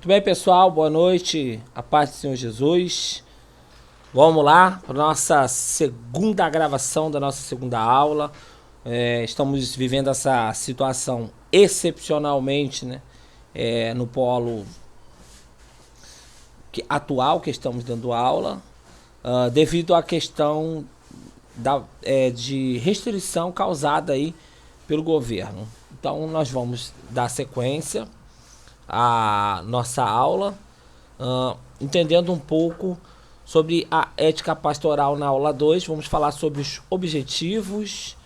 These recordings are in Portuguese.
Muito bem, pessoal, boa noite, a paz do Senhor Jesus. Vamos lá para a nossa segunda gravação da nossa segunda aula. Estamos vivendo essa situação excepcionalmente, né, no polo atual que estamos dando aula, devido à questão de restrição causada aí pelo governo. Então nós vamos dar sequência à nossa aula, entendendo um pouco sobre a ética pastoral na aula 2. Vamos falar sobre os objetivos,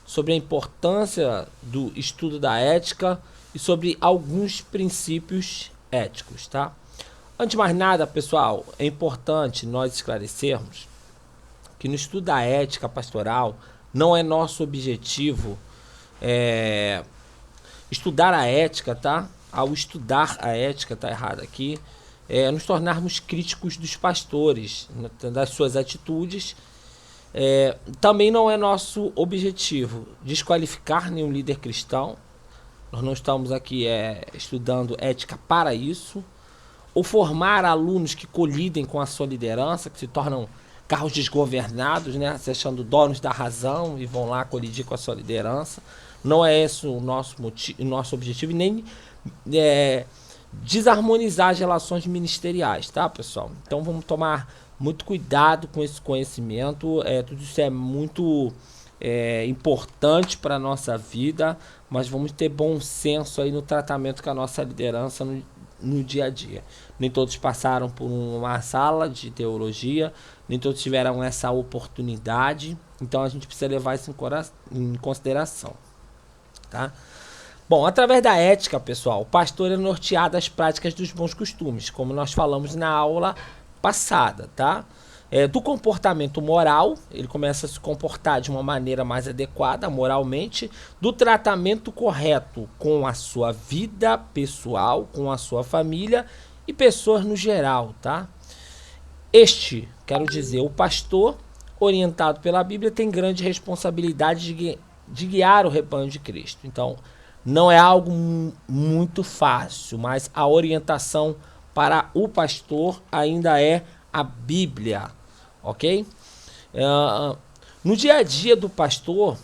sobre a importância do estudo da ética e sobre alguns princípios éticos, tá? Antes de mais nada, pessoal, é importante nós esclarecermos que no estudo da ética pastoral não é nosso objetivo estudar a ética, tá? Ao estudar a ética, tá errado aqui, nos tornarmos críticos dos pastores, das suas atitudes. Também não é nosso objetivo desqualificar nenhum líder cristão. Nós não estamos aqui estudando ética para isso, ou formar alunos que colidem com a sua liderança, que se tornam carros desgovernados, né, se achando donos da razão e vão lá colidir com a sua liderança. Não é esse o nosso objetivo, e nem desarmonizar as relações ministeriais, tá, pessoal? Então vamos tomar muito cuidado com esse conhecimento. Tudo isso é muito importante para a nossa vida, mas vamos ter bom senso aí no tratamento com a nossa liderança no dia a dia. Nem todos passaram por uma sala de teologia, nem todos tiveram essa oportunidade, então a gente precisa levar isso em consideração, tá? Bom, através da ética, pessoal, o pastor é norteado às práticas dos bons costumes, como nós falamos na aula passada, tá? Do comportamento moral, ele começa a se comportar de uma maneira mais adequada moralmente, do tratamento correto com a sua vida pessoal, com a sua família e pessoas no geral, tá? Quero dizer, o pastor, orientado pela Bíblia, tem grande responsabilidade de guiar o rebanho de Cristo. Então, não é algo muito fácil, mas a orientação para o pastor ainda é a Bíblia, ok? No dia a dia do pastor,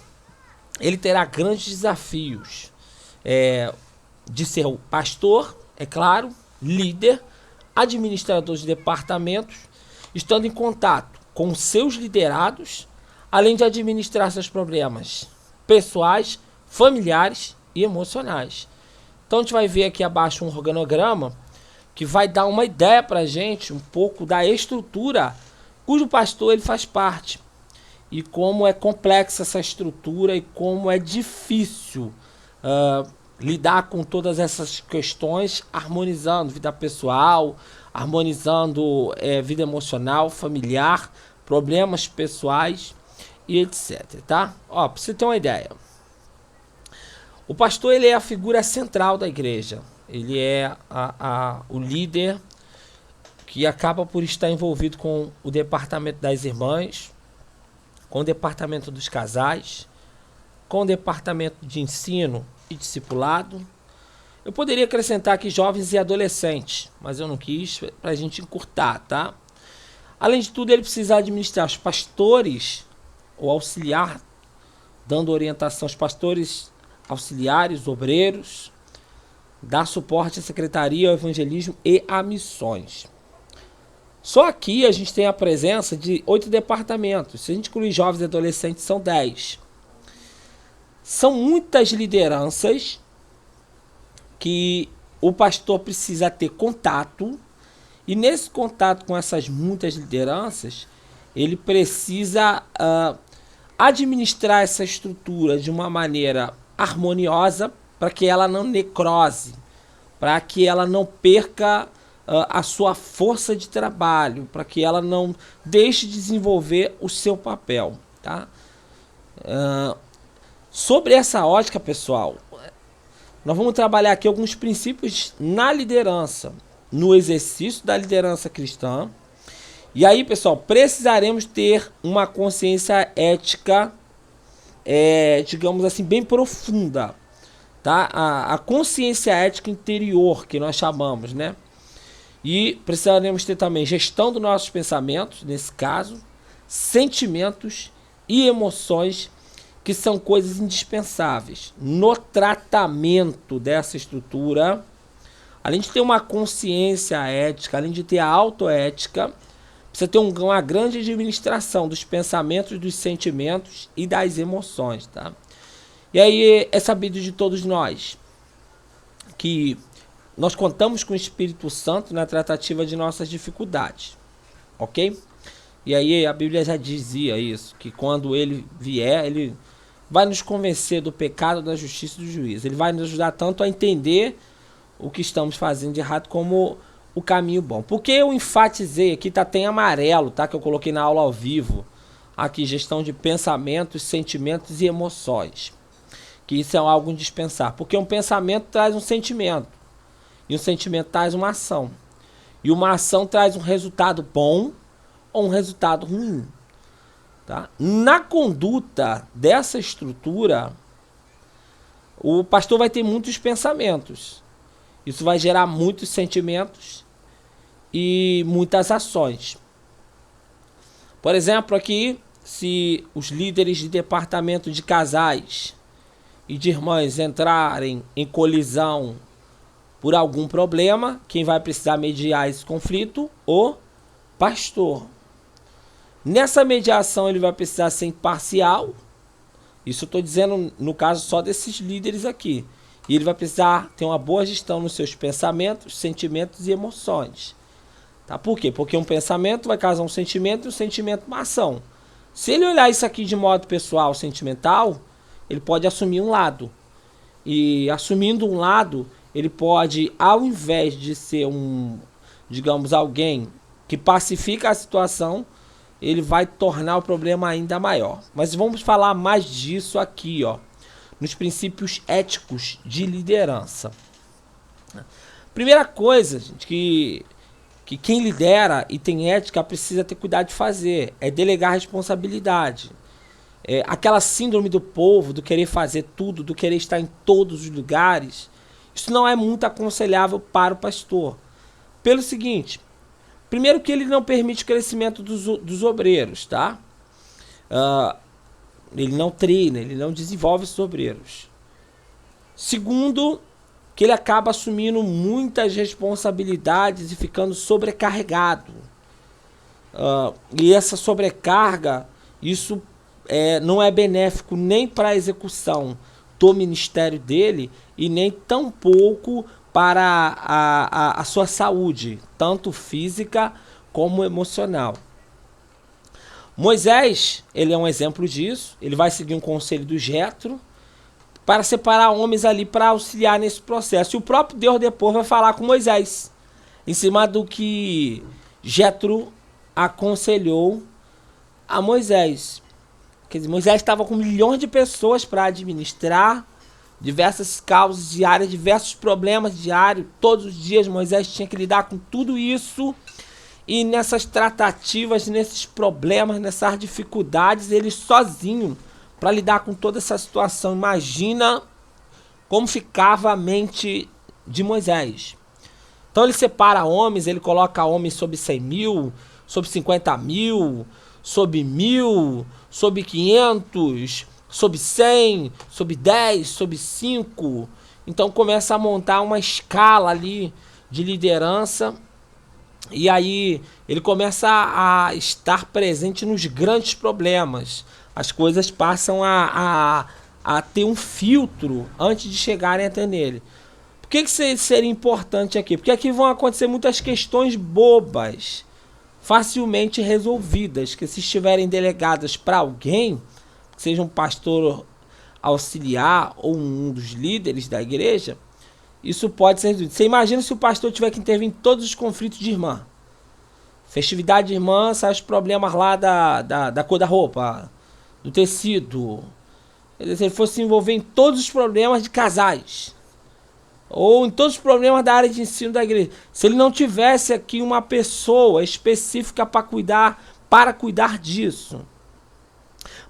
ele terá grandes desafios de ser o pastor, é claro, líder, administrador de departamentos, estando em contato com seus liderados, além de administrar seus problemas pessoais, familiares e emocionais. Então a gente vai ver aqui abaixo um organograma que vai dar uma ideia para a gente um pouco da estrutura cujo pastor ele faz parte, e como é complexa essa estrutura e como é difícil lidar com todas essas questões, harmonizando vida pessoal, harmonizando vida emocional, familiar, problemas pessoais e etc, tá? Ó, para você ter uma ideia, o pastor ele é a figura central da igreja. Ele é o líder que acaba por estar envolvido com o departamento das irmãs, com o departamento dos casais, com o departamento de ensino e discipulado. Eu poderia acrescentar aqui jovens e adolescentes, mas eu não quis, para a gente encurtar, tá? Além de tudo, ele precisa administrar os pastores, ou auxiliar, dando orientação aos pastores, auxiliares, obreiros, dar suporte à secretaria, ao evangelismo e a missões. Só aqui a gente tem a presença de 8 departamentos. Se a gente incluir jovens e adolescentes, são 10. São muitas lideranças que o pastor precisa ter contato, e nesse contato com essas muitas lideranças, ele precisa administrar essa estrutura de uma maneira harmoniosa, para que ela não necrose, para que ela não perca a sua força de trabalho, para que ela não deixe de desenvolver o seu papel, tá? Sobre essa ótica, pessoal, nós vamos trabalhar aqui alguns princípios na liderança, no exercício da liderança cristã. E aí, pessoal, precisaremos ter uma consciência ética, digamos assim, bem profunda, tá? A consciência ética interior, que nós chamamos, né? E precisaremos ter também gestão dos nossos pensamentos, nesse caso, sentimentos e emoções, que são coisas indispensáveis no tratamento dessa estrutura. Além de ter uma consciência ética, além de ter a autoética, precisa ter uma grande administração dos pensamentos, dos sentimentos e das emoções, tá? E aí é sabido de todos nós que nós contamos com o Espírito Santo na tratativa de nossas dificuldades, ok? E aí a Bíblia já dizia isso, que quando ele vier, ele vai nos convencer do pecado, da justiça e do juízo. Ele vai nos ajudar tanto a entender o que estamos fazendo de errado como o caminho bom. Porque eu enfatizei aqui, tá, tem amarelo, tá, que eu coloquei na aula ao vivo, aqui, gestão de pensamentos, sentimentos e emoções. Que isso é algo indispensável. Porque um pensamento traz um sentimento. E um sentimento traz uma ação. E uma ação traz um resultado bom ou um resultado ruim. Tá? Na conduta dessa estrutura, o pastor vai ter muitos pensamentos. Isso vai gerar muitos sentimentos e muitas ações. Por exemplo, aqui, se os líderes de departamento de casais e de irmãs entrarem em colisão por algum problema, quem vai precisar mediar esse conflito? O pastor. Nessa mediação ele vai precisar ser imparcial. Isso eu estou dizendo no caso só desses líderes aqui. E ele vai precisar ter uma boa gestão nos seus pensamentos, sentimentos e emoções. Tá? Por quê? Porque um pensamento vai causar um sentimento e um sentimento uma ação. Se ele olhar isso aqui de modo pessoal, sentimental, ele pode assumir um lado. E assumindo um lado, ele pode, ao invés de ser digamos, alguém que pacifica a situação, ele vai tornar o problema ainda maior. Mas vamos falar mais disso aqui, ó, nos princípios éticos de liderança. Primeira coisa, gente, que quem lidera e tem ética precisa ter cuidado de fazer, é delegar responsabilidade. Aquela síndrome do povo, do querer fazer tudo, do querer estar em todos os lugares, isso não é muito aconselhável para o pastor. Pelo seguinte, primeiro que ele não permite o crescimento dos obreiros, tá? Ele não treina, ele não desenvolve esses obreiros. Segundo, que ele acaba assumindo muitas responsabilidades e ficando sobrecarregado. E essa sobrecarga, isso não é benéfico nem para a execução do ministério dele e nem tampouco para a sua saúde, tanto física como emocional. Moisés, ele é um exemplo disso. Ele vai seguir um conselho do Jetro para separar homens ali para auxiliar nesse processo. E o próprio Deus depois vai falar com Moisés em cima do que Jetro aconselhou a Moisés. Quer dizer, Moisés estava com milhões de pessoas para administrar, diversas causas diárias, diversos problemas diários. Todos os dias Moisés tinha que lidar com tudo isso. E nessas tratativas, nesses problemas, nessas dificuldades, ele sozinho, para lidar com toda essa situação. Imagina como ficava a mente de Moisés. Então ele separa homens, ele coloca homens sobre 100 mil, sobre 50 mil, sobre 1000, sobre 500, sobre 100, sobre 10, sobre 5. Então começa a montar uma escala ali de liderança. E aí ele começa a estar presente nos grandes problemas. As coisas passam a ter um filtro antes de chegarem até nele. Por que seria importante aqui? Porque aqui vão acontecer muitas questões bobas, facilmente resolvidas, que se estiverem delegadas para alguém, seja um pastor auxiliar ou um dos líderes da igreja, isso pode ser resolvido. Você imagina se o pastor tiver que intervir em todos os conflitos de irmã. Festividade de irmã, sai os problemas lá da cor da roupa, do tecido. Se ele fosse se envolver em todos os problemas de casais, ou em todos os problemas da área de ensino da igreja, se ele não tivesse aqui uma pessoa específica para cuidar disso.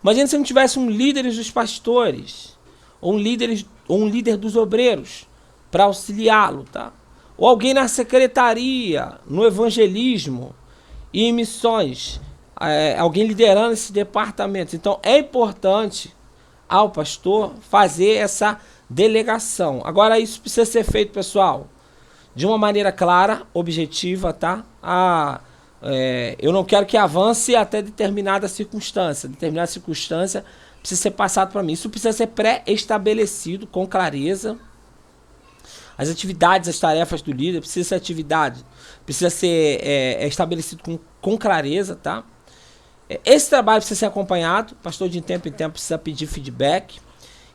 Imagina se não tivesse um líder dos pastores, ou um líder dos obreiros, para auxiliá-lo, tá? ou alguém na secretaria, no evangelismo e em missões, alguém liderando esses departamentos. Então é importante ao pastor fazer essa delegação. Agora isso precisa ser feito, pessoal, de uma maneira clara, objetiva, tá? Eu não quero que avance até determinada circunstância. Determinada circunstância precisa ser passado para mim. Isso precisa ser pré-estabelecido com clareza. As atividades, as tarefas do líder precisa ser estabelecido com clareza, tá? Esse trabalho precisa ser acompanhado. O pastor de tempo em tempo precisa pedir feedback.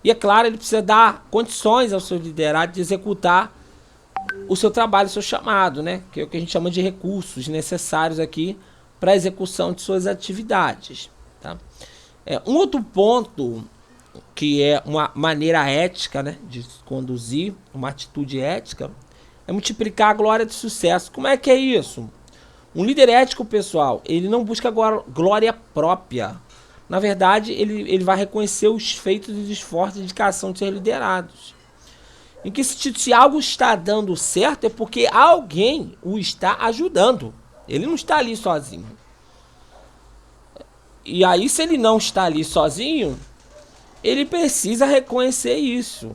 E é claro, ele precisa dar condições ao seu liderado de executar o seu trabalho, o seu chamado, né? Que é o que a gente chama de recursos necessários aqui para a execução de suas atividades, tá? Um outro ponto que é uma maneira ética, né, de conduzir, uma atitude ética, é multiplicar a glória de sucesso. Como é que é isso? Um líder ético, pessoal, ele não busca glória própria. Na verdade, ele vai reconhecer os feitos e os esforços de dedicação de seus liderados. Em que sentido? Se algo está dando certo, é porque alguém o está ajudando. Ele não está ali sozinho. E aí, se ele não está ali sozinho, ele precisa reconhecer isso.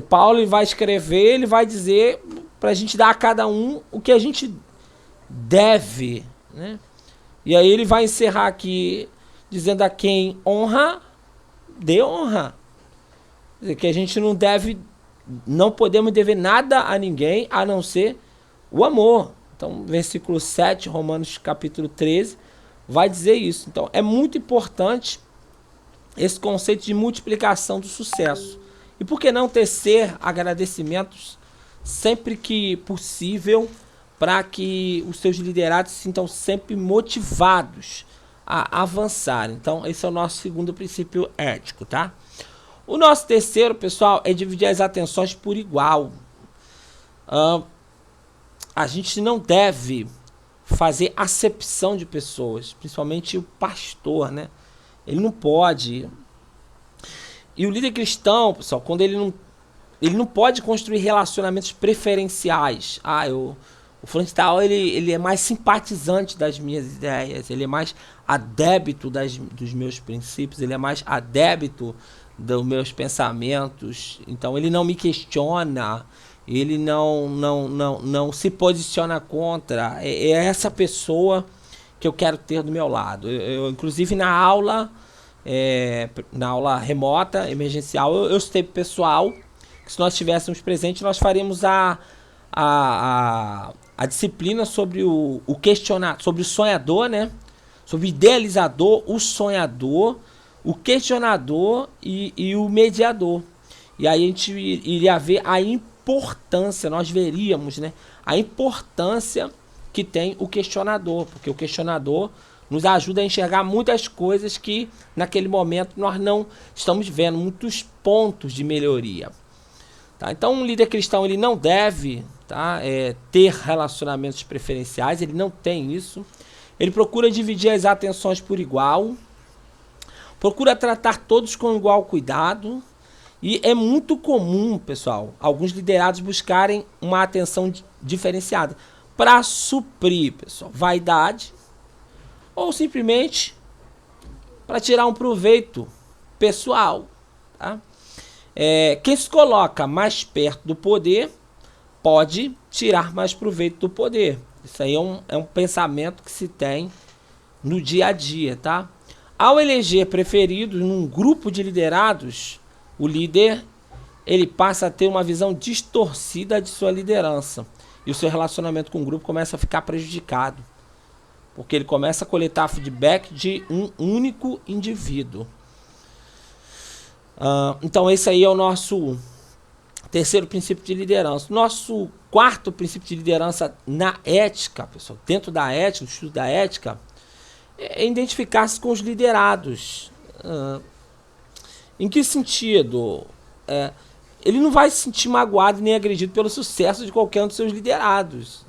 Paulo vai escrever, ele vai dizer para a gente dar a cada um o que a gente deve, né? E aí ele vai encerrar aqui dizendo: a quem honra, dê honra. Quer dizer, que a gente não podemos dever nada a ninguém a não ser o amor. Então, versículo 7, Romanos capítulo 13, vai dizer isso. Então, é muito importante esse conceito de multiplicação do sucesso. E por que não tecer agradecimentos sempre que possível, para que os seus liderados se sintam sempre motivados a avançar. Então, esse é o nosso segundo princípio ético, tá? O nosso terceiro, pessoal, é dividir as atenções por igual. A gente não deve fazer acepção de pessoas, principalmente o pastor, né? Ele não pode. E o líder cristão, pessoal, quando ele não pode construir relacionamentos preferenciais. O fulano de tal, ele é mais simpatizante das minhas ideias, ele é mais adébito dos meus princípios, ele é mais adébito dos meus pensamentos. Então ele não me questiona, ele não se posiciona contra. É essa pessoa que eu quero ter do meu lado. Inclusive na aula remota, emergencial, eu citei pro pessoal que se nós estivéssemos presentes, nós faríamos a disciplina sobre o questionador, sobre o sonhador, né? Sobre o idealizador, o sonhador, o questionador e o mediador. E aí a gente iria ver a importância, nós veríamos, né, a importância que tem o questionador, porque o questionador nos ajuda a enxergar muitas coisas que naquele momento nós não estamos vendo, muitos pontos de melhoria. Tá? Então um líder cristão ele não deve, tá, ter relacionamentos preferenciais, ele não tem isso. Ele procura dividir as atenções por igual, procura tratar todos com igual cuidado. E é muito comum, pessoal, alguns liderados buscarem uma atenção diferenciada para suprir, pessoal, vaidade ou simplesmente para tirar um proveito pessoal. Tá? Quem se coloca mais perto do poder pode tirar mais proveito do poder. Isso aí é um pensamento que se tem no dia a dia, tá? Ao eleger preferidos num grupo de liderados, o líder ele passa a ter uma visão distorcida de sua liderança e o seu relacionamento com o grupo começa a ficar prejudicado, porque ele começa a coletar feedback de um único indivíduo. Então esse aí é o nosso terceiro princípio de liderança. Nosso quarto princípio de liderança na ética, pessoal, dentro da ética, no estudo da ética, é identificar-se com os liderados. Em que sentido? Ele não vai se sentir magoado nem agredido pelo sucesso de qualquer um dos seus liderados.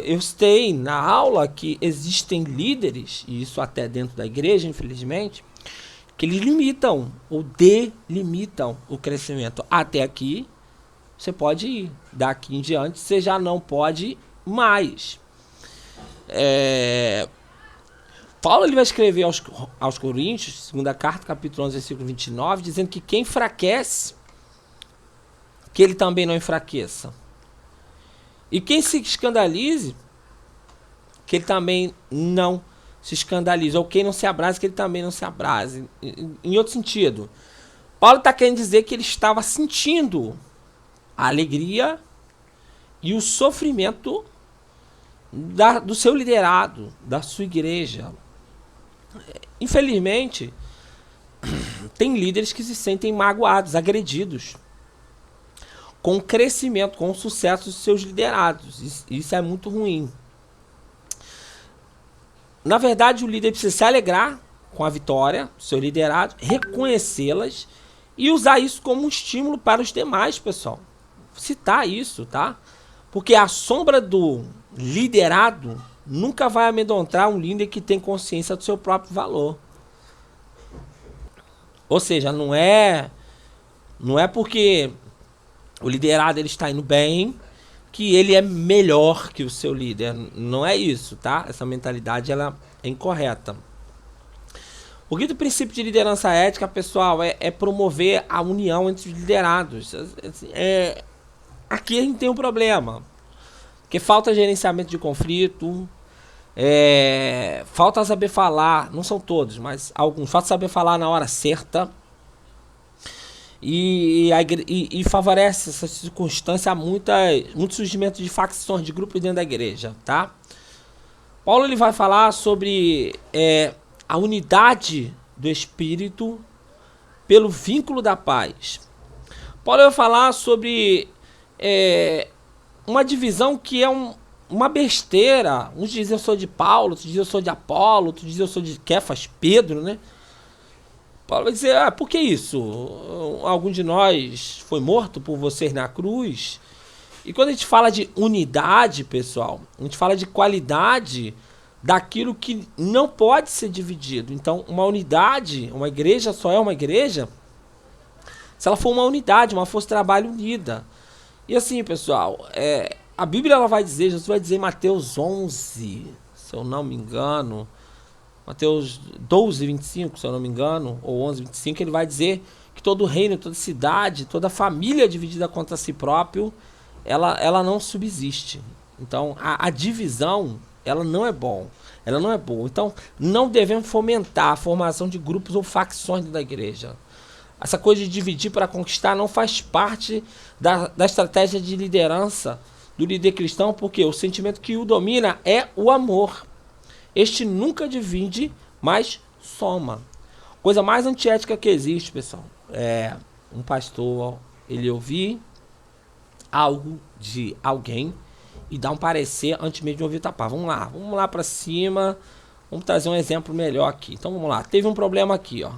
Eu citei na aula que existem líderes, e isso até dentro da igreja, infelizmente, que eles limitam ou delimitam o crescimento. Até aqui você pode ir. Daqui em diante, você já não pode mais. Paulo ele vai escrever aos Coríntios, segunda carta, capítulo 11, versículo 29, dizendo que quem enfraquece, que ele também não enfraqueça. E quem se escandalize, que ele também não se escandalize. Ou quem não se abrase, que ele também não se abrase. Em outro sentido, Paulo está querendo dizer que ele estava sentindo a alegria e o sofrimento do seu liderado, da sua igreja. Infelizmente, tem líderes que se sentem magoados, agredidos com o crescimento, com o sucesso dos seus liderados. Isso é muito ruim. Na verdade, o líder precisa se alegrar com a vitória do seu liderado, reconhecê-las e usar isso como um estímulo para os demais, pessoal. Citar isso, tá? Porque a sombra do liderado nunca vai amedrontar um líder que tem consciência do seu próprio valor. Ou seja, não é porque o liderado ele está indo bem que ele é melhor que o seu líder. Não é isso, tá? Essa mentalidade ela é incorreta. O quinto princípio de liderança ética, pessoal, é promover a união entre os liderados. Aqui a gente tem um problema. Porque falta gerenciamento de conflito, falta saber falar, não são todos, mas alguns, falta saber falar na hora certa. E favorece essa circunstância a muito surgimento de facções, de grupos dentro da igreja, tá? Paulo ele vai falar sobre a unidade do Espírito pelo vínculo da paz. Paulo vai falar sobre uma divisão que é uma besteira. Uns dizem eu sou de Paulo, outros dizem eu sou de Apolo, outros dizem eu sou de Kefas, Pedro, né? Paulo vai dizer, por que isso? Algum de nós foi morto por vocês na cruz? E quando a gente fala de unidade, pessoal, a gente fala de qualidade daquilo que não pode ser dividido. Então, uma unidade, uma igreja só é uma igreja se ela for uma unidade, uma força de trabalho unida. E assim, pessoal, a Bíblia ela vai dizer, Jesus vai dizer em Mateus 11, se eu não me engano, Mateus 12, 25, se eu não me engano, ou 11, 25, ele vai dizer que todo reino, toda cidade, toda família dividida contra si próprio, ela não subsiste. Então, a divisão, ela não é bom. Ela não é boa. Então, não devemos fomentar a formação de grupos ou facções dentro da igreja. Essa coisa de dividir para conquistar não faz parte da estratégia de liderança do líder cristão, porque o sentimento que o domina é o amor. Este nunca divide, mas soma. Coisa mais antiética que existe, pessoal, é um pastor, ele ouvir algo de alguém e dar um parecer antes mesmo de ouvir tapar. Vamos lá para cima, vamos trazer um exemplo melhor aqui. Então vamos lá, teve um problema aqui, ó.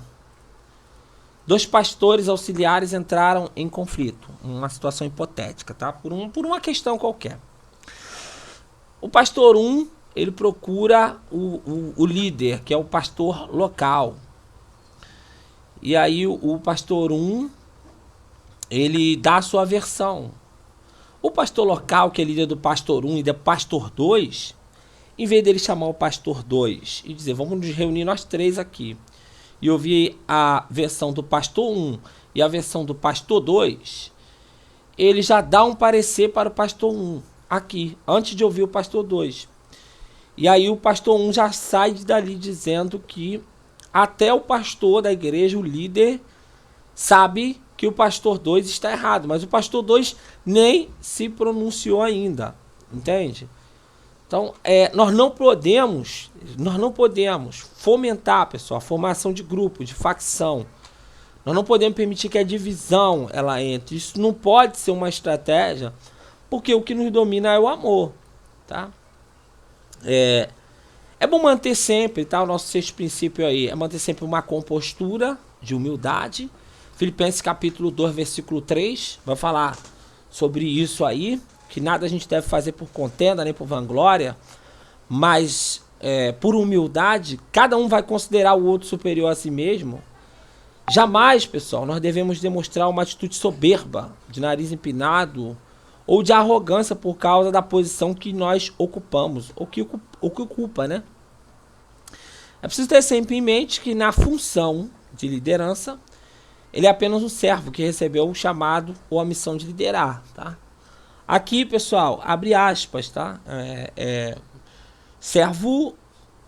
2 pastores auxiliares entraram em conflito, uma situação hipotética, tá? Por uma questão qualquer. O pastor 1, ele procura o líder, que é o pastor local. E aí o pastor 1, ele dá a sua versão. O pastor local, que é líder do pastor 1 e do pastor 2, em vez dele chamar o pastor 2 e dizer, vamos nos reunir nós 3 aqui, e ouvir a versão do pastor 1 e a versão do pastor 2, ele já dá um parecer para o pastor 1 aqui, antes de ouvir o pastor 2. E aí o pastor 1 já sai dali dizendo que até o pastor da igreja, o líder, sabe que o pastor 2 está errado, mas o pastor 2 nem se pronunciou ainda, entende? Então, nós não podemos fomentar, pessoal, a formação de grupo, de facção. Nós não podemos permitir que a divisão ela entre. Isso não pode ser uma estratégia, porque o que nos domina é o amor, tá? É bom manter sempre, tá? O nosso sexto princípio aí é manter sempre uma compostura de humildade. Filipenses capítulo 2, versículo 3, vai falar sobre isso aí, que nada a gente deve fazer por contenda, nem por vanglória, mas por humildade, cada um vai considerar o outro superior a si mesmo. Jamais, pessoal, nós devemos demonstrar uma atitude soberba, de nariz empinado, ou de arrogância por causa da posição que nós ocupamos, ou que ocupa, né? É preciso ter sempre em mente que na função de liderança, ele é apenas um servo que recebeu o chamado ou a missão de liderar, tá? Aqui, pessoal, abre aspas, tá? Servo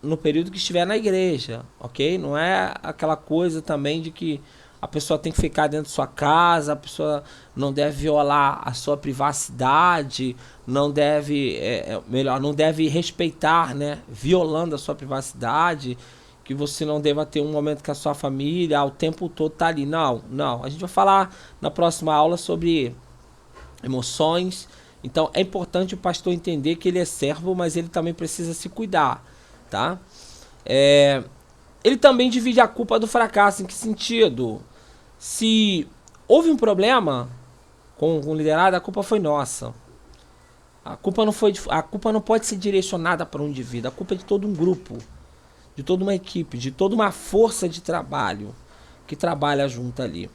no período que estiver na igreja, ok? Não é aquela coisa também de que a pessoa tem que ficar dentro de sua casa, a pessoa não deve violar a sua privacidade, não deve, não deve respeitar, né? Violando a sua privacidade, que você não deva ter um momento com a sua família, o tempo todo tá ali. Não, não. A gente vai falar na próxima aula sobre emoções. Então é importante o pastor entender que ele é servo, mas ele também precisa se cuidar, tá? Ele também divide a culpa do fracasso. Em que sentido? Se houve um problema com o liderado, a culpa foi nossa. A culpa não pode ser direcionada para um indivíduo. A culpa é de todo um grupo, de toda uma equipe, de toda uma força de trabalho que trabalha junto ali.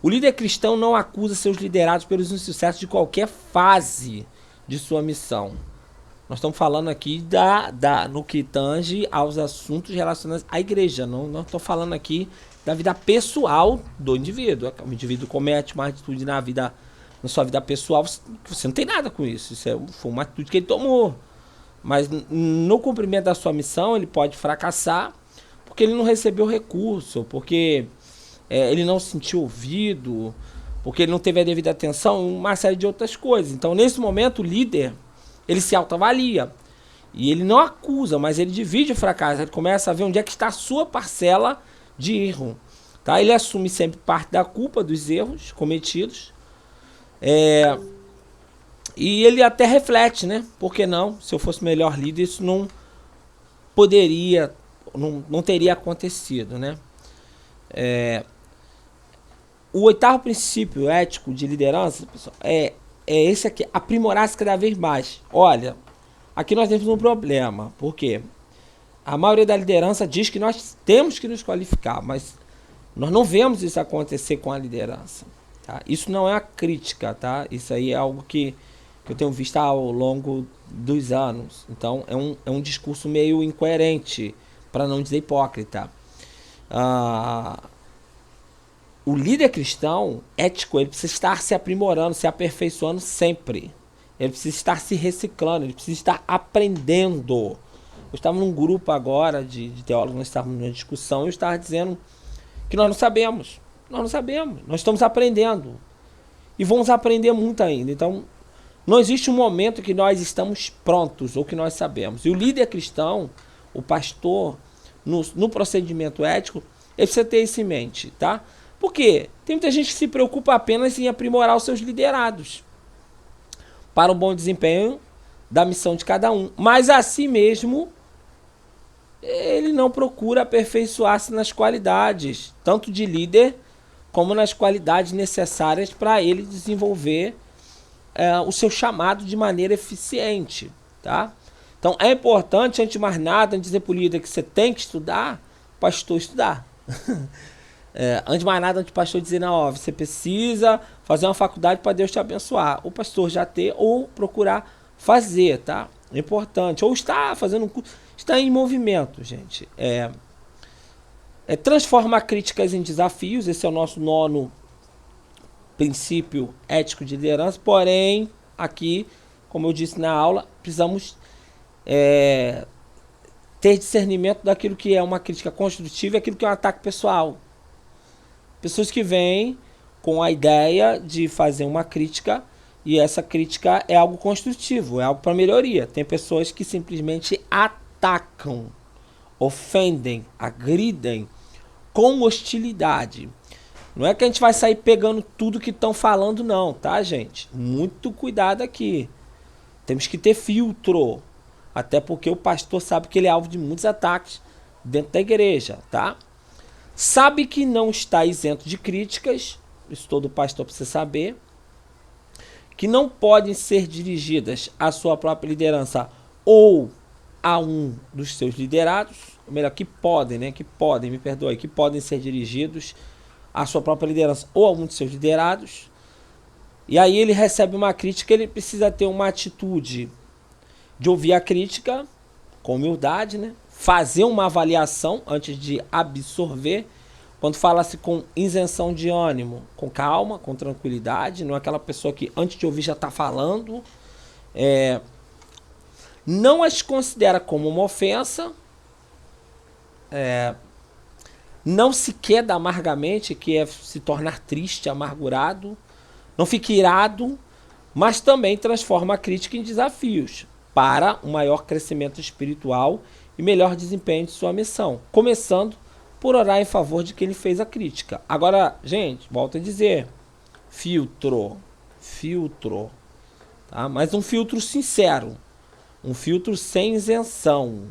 O líder cristão não acusa seus liderados pelos insucessos de qualquer fase de sua missão. Nós estamos falando aqui no que tange aos assuntos relacionados à igreja. Não estou falando aqui da vida pessoal do indivíduo. O indivíduo comete uma atitude na sua vida pessoal, você não tem nada com isso. Foi uma atitude que ele tomou. Mas no cumprimento da sua missão, ele pode fracassar porque ele não recebeu recurso, porque ele não se sentiu ouvido, porque ele não teve a devida atenção, uma série de outras coisas. Então, nesse momento, o líder, ele se autoavalia. E ele não acusa, mas ele divide o fracasso. Ele começa a ver onde é que está a sua parcela de erro. Tá? Ele assume sempre parte da culpa dos erros cometidos. E ele até reflete, né? Por que não? Se eu fosse melhor líder, isso não poderia, não teria acontecido, né? O oitavo princípio ético de liderança, pessoal, é esse aqui: aprimorar-se cada vez mais. Olha, aqui nós temos um problema, porque a maioria da liderança diz que nós temos que nos qualificar, mas nós não vemos isso acontecer com a liderança. Tá? Isso não é uma crítica, tá? Isso aí é algo que eu tenho visto ao longo dos anos. Então é um discurso meio incoerente, para não dizer hipócrita. O líder cristão ético, ele precisa estar se aprimorando, se aperfeiçoando sempre. Ele precisa estar se reciclando, ele precisa estar aprendendo. Eu estava num grupo agora de teólogos, nós estávamos numa discussão, eu estava dizendo que nós não sabemos. Nós não sabemos, nós estamos aprendendo. E vamos aprender muito ainda. Então, não existe um momento que nós estamos prontos ou que nós sabemos. E o líder cristão, o pastor, no procedimento ético, ele precisa ter isso em mente, tá? Por quê? Tem muita gente que se preocupa apenas em aprimorar os seus liderados para o bom desempenho da missão de cada um. Mas assim mesmo, ele não procura aperfeiçoar-se nas qualidades, tanto de líder como nas qualidades necessárias para ele desenvolver o seu chamado de maneira eficiente, tá? Então é importante, antes de mais nada, antes de dizer para o líder que você tem que estudar, pastor estudar. Antes de mais nada, antes do pastor dizer, não, você precisa fazer uma faculdade para Deus te abençoar. O pastor já ter ou procurar fazer, tá? É importante. Ou está fazendo um curso, está em movimento, gente. Transformar críticas em desafios, esse é o nosso 9º princípio ético de liderança. Porém, aqui, como eu disse na aula, precisamos ter discernimento daquilo que é uma crítica construtiva e aquilo que é um ataque pessoal. Pessoas que vêm com a ideia de fazer uma crítica e essa crítica é algo construtivo, é algo para melhoria. Tem pessoas que simplesmente atacam, ofendem, agridem com hostilidade. Não é que a gente vai sair pegando tudo que estão falando, não, tá, gente? Muito cuidado aqui. Temos que ter filtro. Até porque o pastor sabe que ele é alvo de muitos ataques dentro da igreja, tá? Sabe que não está isento de críticas, isso todo pastor precisa saber, que não podem ser dirigidas à sua própria liderança ou a um dos seus liderados, ou melhor, que podem, né? Que podem, me perdoe, que podem ser dirigidos a sua própria liderança ou algum de seus liderados. E aí ele recebe uma crítica, ele precisa ter uma atitude de ouvir a crítica com humildade, né? Fazer uma avaliação antes de absorver. Quando fala-se com isenção de ânimo, com calma, com tranquilidade, não é aquela pessoa que antes de ouvir já está falando. Não as considera como uma ofensa. Não se queda amargamente, que é se tornar triste, amargurado. Não fica irado, mas também transforma a crítica em desafios para um maior crescimento espiritual e melhor desempenho de sua missão. Começando por orar em favor de quem ele fez a crítica. Agora, gente, volto a dizer, filtro, tá? Mas um filtro sincero, um filtro sem isenção,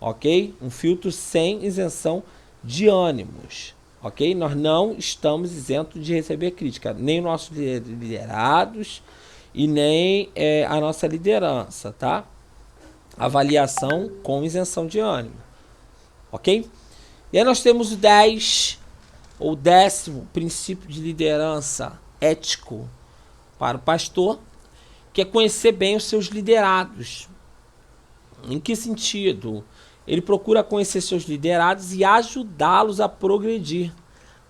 ok? Um filtro sem isenção de ânimos, ok? Nós não estamos isentos de receber crítica, nem nossos liderados e nem a nossa liderança, tá? Avaliação com isenção de ânimo, ok? E aí nós temos o 10, ou 10º princípio de liderança ético para o pastor, que é conhecer bem os seus liderados. Em que sentido? Ele procura conhecer seus liderados e ajudá-los a progredir,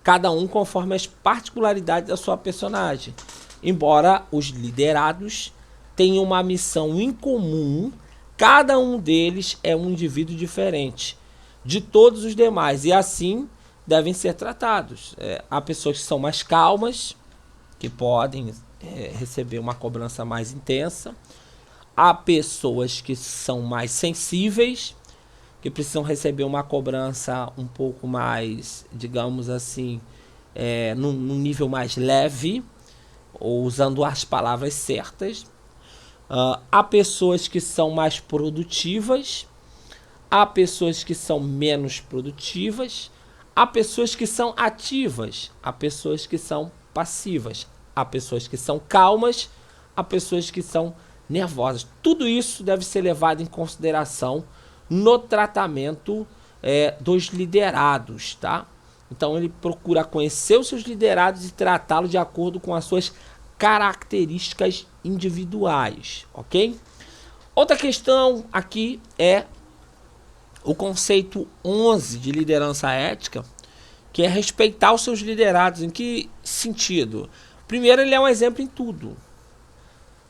cada um conforme as particularidades da sua personagem. Embora os liderados tenham uma missão em comum, cada um deles é um indivíduo diferente de todos os demais, e assim devem ser tratados. Há pessoas que são mais calmas, que podem receber uma cobrança mais intensa. Há pessoas que são mais sensíveis, que precisam receber uma cobrança um pouco mais, digamos assim, num nível mais leve, ou usando as palavras certas. Há pessoas que são mais produtivas, há pessoas que são menos produtivas, há pessoas que são ativas, há pessoas que são passivas, há pessoas que são calmas, há pessoas que são nervosas. Tudo isso deve ser levado em consideração no tratamento dos liderados, tá? Então ele procura conhecer os seus liderados e tratá-los de acordo com as suas características individuais, ok? Outra questão aqui é o conceito 11 de liderança ética, que é respeitar os seus liderados. Em que sentido? Primeiro, ele é um exemplo em tudo.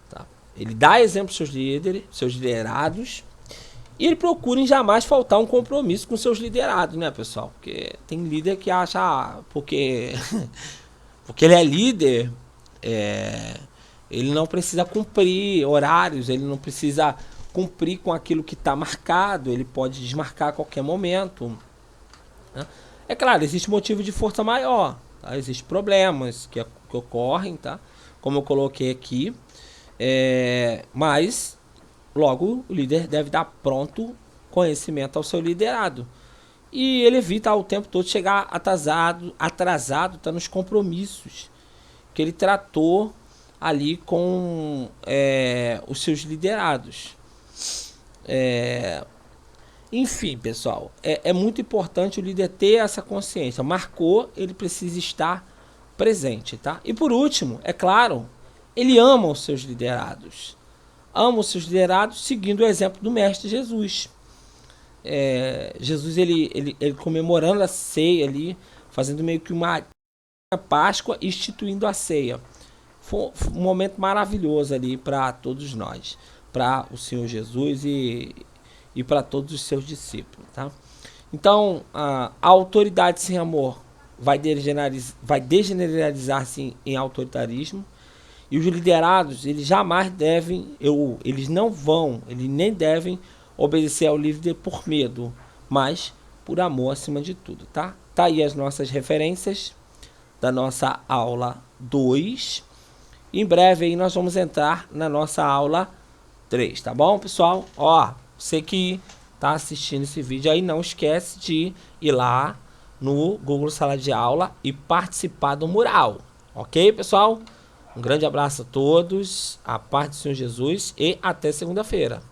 Tá? Ele dá exemplo aos seus líderes, seus liderados, e ele procura em jamais faltar um compromisso com seus liderados, né, pessoal? Porque tem líder que acha, porque ele é líder, ele não precisa cumprir horários, ele não precisa cumprir com aquilo que está marcado, ele pode desmarcar a qualquer momento, né? É claro, existe motivo de força maior, tá? Existem problemas que ocorrem, tá? Como eu coloquei aqui, mas logo o líder deve dar pronto conhecimento ao seu liderado, e ele evita o tempo todo chegar atrasado, tá, nos compromissos que ele tratou ali com os seus liderados. Enfim, pessoal, é muito importante o líder ter essa consciência. Marcou, ele precisa estar presente, tá? E por último, é claro, ele ama os seus liderados. Ama os seus liderados seguindo o exemplo do Mestre Jesus. Jesus, ele comemorando a ceia ali, fazendo meio que uma Páscoa, instituindo a ceia. Foi um momento maravilhoso ali para todos nós, para o Senhor Jesus e para todos os seus discípulos, tá? Então, a autoridade sem amor vai degeneralizar-se em autoritarismo, e os liderados, eles jamais devem, eles nem devem obedecer ao líder por medo, mas por amor acima de tudo, tá? Tá aí as nossas referências da nossa aula 2. Em breve aí nós vamos entrar na nossa aula 3, tá bom, pessoal? Ó, você que tá assistindo esse vídeo aí, não esquece de ir lá no Google Sala de Aula e participar do mural, ok, pessoal? Um grande abraço a todos, a paz do Senhor Jesus e até segunda-feira.